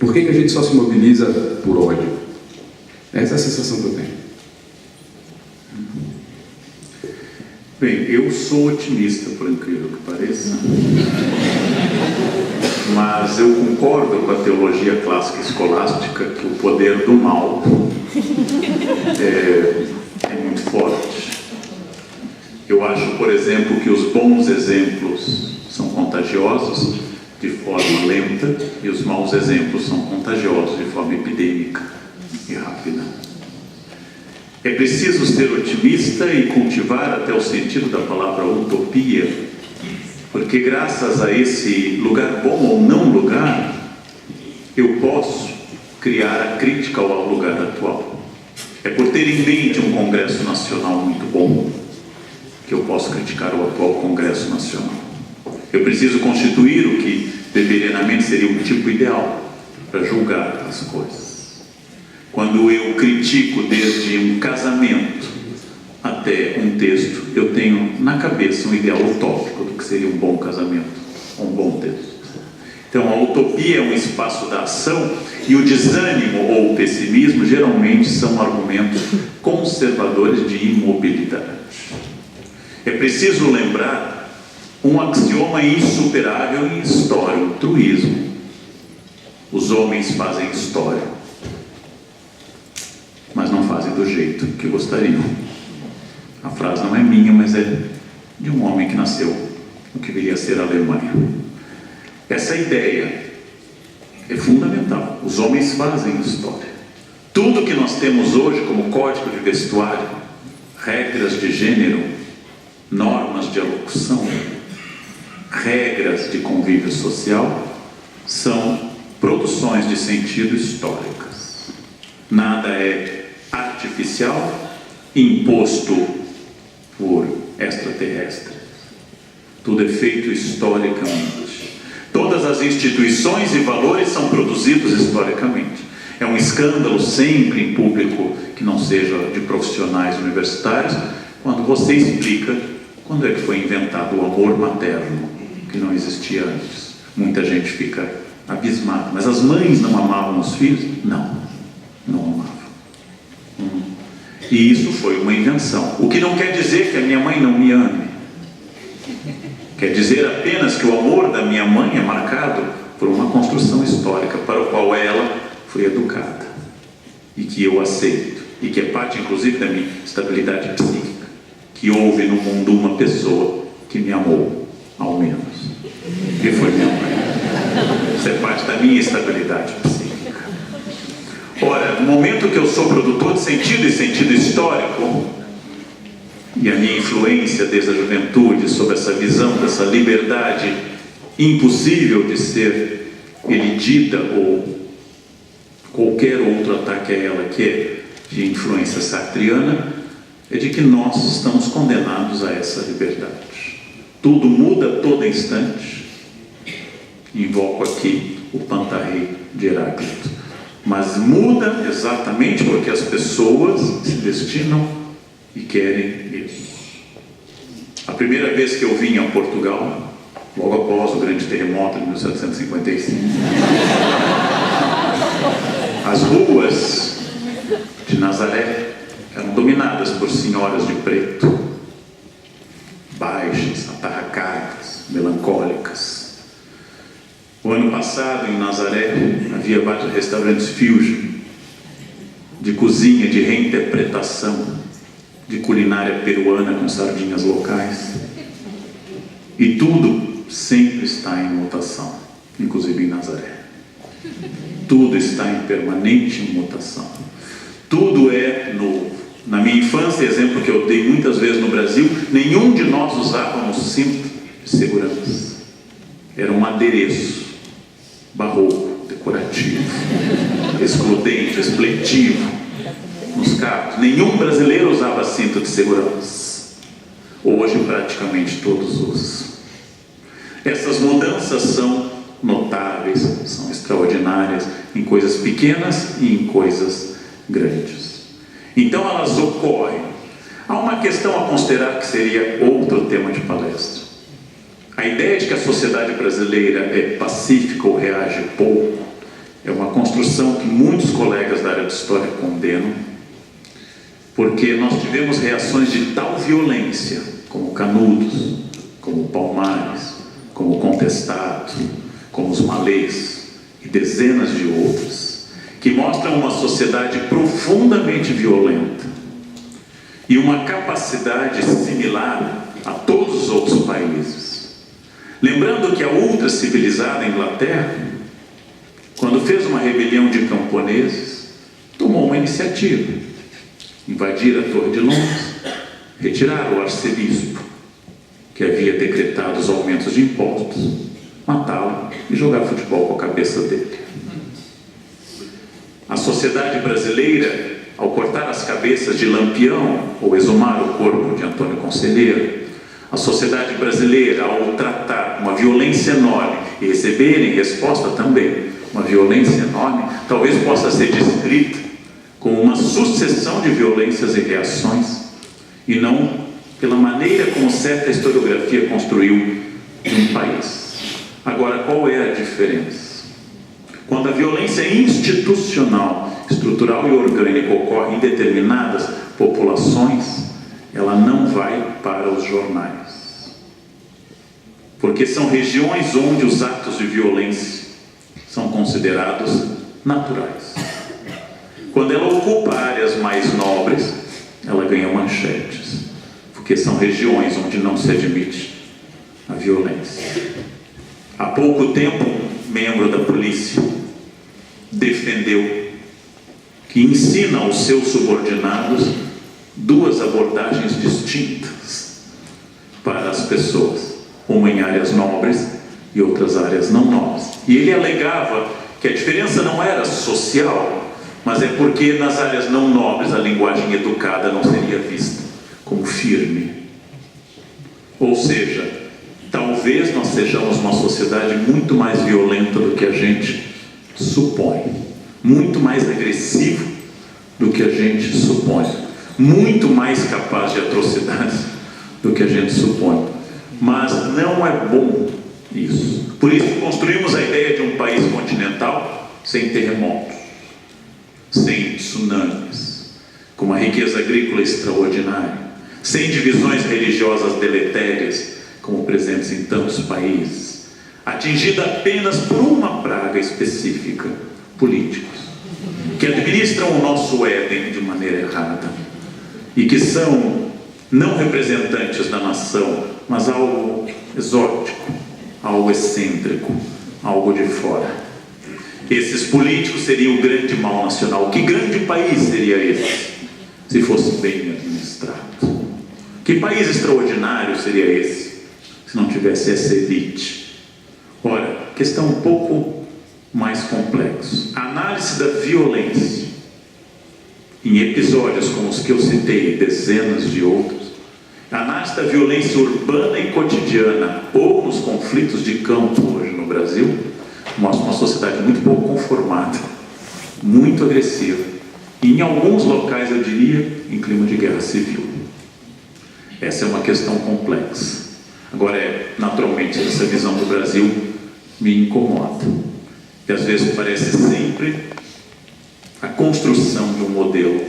Por que a gente só se mobiliza por ódio? Essa é a sensação que eu tenho. Bem, eu sou otimista, por incrível que pareça, mas eu concordo com a teologia clássica escolástica que o poder do mal é muito forte. Eu acho, por exemplo, que os bons exemplos são contagiosos de forma lenta e os maus exemplos são contagiosos de forma epidêmica e rápida. É preciso ser otimista e cultivar até o sentido da palavra utopia, porque graças a esse lugar bom ou não lugar, eu posso criar a crítica ao lugar atual. É por ter em mente um Congresso Nacional muito bom que eu posso criticar o atual Congresso Nacional. Eu preciso constituir o que deliberadamente seria um tipo ideal para julgar as coisas. Quando eu critico desde um casamento até um texto, eu tenho na cabeça um ideal utópico do que seria um bom casamento, um bom texto. Então a utopia é um espaço da ação e o desânimo ou o pessimismo geralmente são argumentos conservadores de imobilidade. É preciso lembrar um axioma insuperável em história, o truísmo. Os homens fazem história, mas não fazem do jeito que gostariam. A frase não é minha, mas é de um homem que nasceu no que viria a ser a Alemanha. Essa ideia é fundamental. Os homens fazem história. Tudo que nós temos hoje como código de vestuário, regras de gênero, normas de alocução, regras de convívio social, são produções de sentido históricas. Nada é artificial, imposto por extraterrestres. Tudo é feito historicamente. Todas as instituições e valores são produzidos historicamente. É um escândalo sempre em público que não seja de profissionais universitários, quando você explica quando é que foi inventado o amor materno, que não existia antes. Muita gente fica abismada. Mas as mães não amavam os filhos? Não, não amavam. E isso foi uma invenção. O que não quer dizer que a minha mãe não me ame. Quer dizer apenas que o amor da minha mãe é marcado por uma construção histórica para a qual ela foi educada. E que eu aceito. E que é parte, inclusive, da minha estabilidade psíquica. Que houve no mundo uma pessoa que me amou, ao menos. Que foi minha mãe. Isso é parte da minha estabilidade psíquica. Ora, no momento que eu sou produtor de sentido e sentido histórico, e a minha influência desde a juventude sobre essa visão dessa liberdade impossível de ser elidida ou qualquer outro ataque a ela que é de influência sartriana, é de que nós estamos condenados a essa liberdade. Tudo muda a todo instante. Invoco aqui o Pantarrei de Heráclito. Mas muda exatamente porque as pessoas se destinam e querem isso. A primeira vez que eu vim a Portugal, logo após o grande terremoto de 1755, as ruas de Nazaré eram dominadas por senhoras de preto, baixas, atarracadas, melancólicas. O ano passado, em Nazaré, havia vários restaurantes fusion, de cozinha, de reinterpretação, de culinária peruana com sardinhas locais. E tudo sempre está em mutação, inclusive em Nazaré. Tudo está em permanente mutação. Tudo é novo. Na minha infância, exemplo que eu dei muitas vezes no Brasil, nenhum de nós usava um cinto de segurança. Era um adereço barroco, decorativo, excludente, expletivo nos carros. Nenhum brasileiro usava cinto de segurança. Hoje praticamente todos usam. Essas mudanças são notáveis, são extraordinárias em coisas pequenas e em coisas grandes. Então elas ocorrem. Há uma questão a considerar que seria outro tema de palestra. A ideia de que a sociedade brasileira é pacífica ou reage pouco é uma construção que muitos colegas da área de história condenam, porque nós tivemos reações de tal violência, como Canudos, como Palmares, como Contestado, como os Malês e dezenas de outras, que mostram uma sociedade profundamente violenta e uma capacidade similar a todos os outros países. Lembrando que a ultra-civilizada Inglaterra, quando fez uma rebelião de camponeses, tomou uma iniciativa: invadir a Torre de Londres, retirar o arcebispo, que havia decretado os aumentos de impostos, matá-lo e jogar futebol com a cabeça dele. A sociedade brasileira, ao cortar as cabeças de Lampião ou exumar o corpo de Antônio Conselheiro, a sociedade brasileira, ao tratar uma violência enorme e receber em resposta também uma violência enorme, talvez possa ser descrita como uma sucessão de violências e reações, e não pela maneira como certa historiografia construiu um país. Agora, qual é a diferença? Quando a violência institucional, estrutural e orgânica ocorre em determinadas populações, ela não vai para os jornais, porque são regiões onde os atos de violência são considerados naturais. Quando ela ocupa áreas mais nobres, ela ganha manchetes, porque são regiões onde não se admite a violência. Há pouco tempo, um membro da polícia defendeu que ensina aos seus subordinados duas abordagens distintas para as pessoas, uma em áreas nobres e outras áreas não nobres. E ele alegava que a diferença não era social, mas é porque nas áreas não nobres a linguagem educada não seria vista como firme. Ou seja, talvez nós sejamos uma sociedade muito mais violenta do que a gente supõe, muito mais agressiva do que a gente supõe, muito mais capaz de atrocidades do que a gente supõe. Mas não é bom isso. Por isso construímos a ideia de um país continental sem terremotos, sem tsunamis, com uma riqueza agrícola extraordinária, sem divisões religiosas deletérias como presentes em tantos países, atingida apenas por uma praga específica: políticos, que administram o nosso Éden de maneira errada e que são não representantes da nação, mas algo exótico, algo excêntrico, algo de fora. Esses políticos seriam o grande mal nacional. Que grande país seria esse se fosse bem administrado? Que país extraordinário seria esse se não tivesse essa elite? Ora, questão um pouco mais complexa. A análise da violência em episódios como os que eu citei, dezenas de outros, a análise da violência urbana e cotidiana ou nos conflitos de campo hoje no Brasil mostra uma sociedade muito pouco conformada, muito agressiva, e em alguns locais, eu diria, em clima de guerra civil. Essa é uma questão complexa. Agora, naturalmente, essa visão do Brasil me incomoda, e às vezes parece sempre a construção de um modelo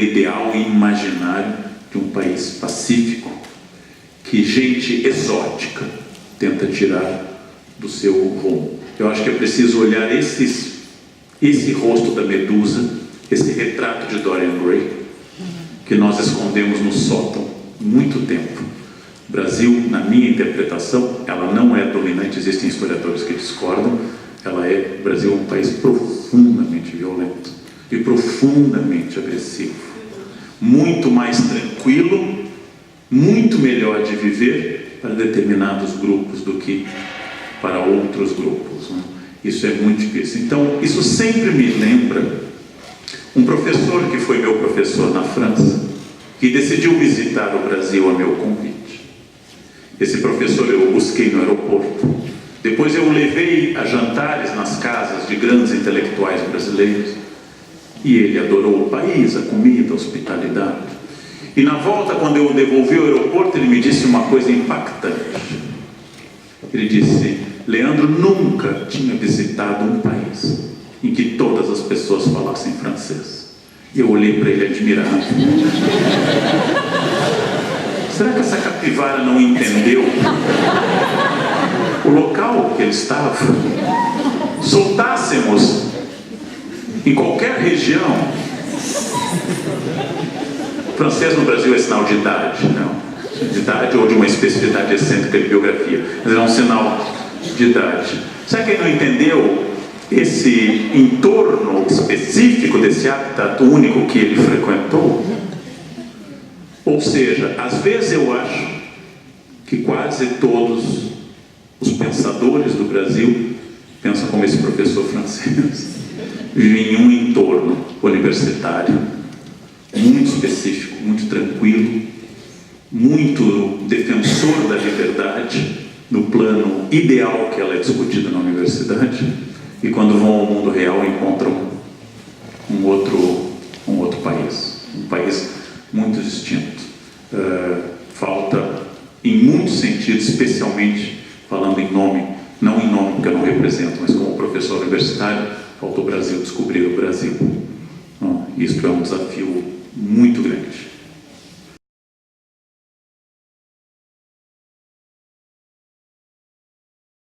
ideal e imaginário de um país pacífico, que gente exótica tenta tirar do seu rumo. Eu acho que é preciso olhar esse rosto da Medusa, esse retrato de Dorian Gray, que nós escondemos no sótão muito tempo. O Brasil, na minha interpretação, ela não é dominante, existem historiadores que discordam, o Brasil é um país profundamente violento e profundamente agressivo, muito mais tranquilo, muito melhor de viver para determinados grupos do que para outros grupos, né? Isso é muito difícil. Então, isso sempre me lembra um professor que foi meu professor na França, que decidiu visitar o Brasil a meu convite. Esse professor eu o busquei no aeroporto. Depois eu o levei a jantares nas casas de grandes intelectuais brasileiros. E ele adorou o país, a comida, a hospitalidade. E na volta, quando eu o devolvi ao aeroporto, ele me disse uma coisa impactante. Ele disse: Leandro nunca tinha visitado um país em que todas as pessoas falassem francês. Eu olhei para ele admirado. Será que essa capivara não entendeu o local que ele estava? Soltássemos em qualquer região. Francês no Brasil é sinal de idade, não? De idade ou de uma especificidade excêntrica de biografia, mas é um sinal de idade. Será que ele não entendeu esse entorno específico desse habitat único que ele frequentou? Ou seja, às vezes eu acho que quase todos os pensadores do Brasil pensam como esse professor francês, vivem em um entorno universitário muito específico, muito tranquilo, muito defensor da liberdade no plano ideal que ela é discutida na universidade, e quando vão ao mundo real encontram um outro país, um país muito distinto. Falta, em muitos sentidos, especialmente falando em nome, não em nome porque eu não represento, mas como professor universitário, falta o Brasil descobrir o Brasil. Isto é um desafio muito grande.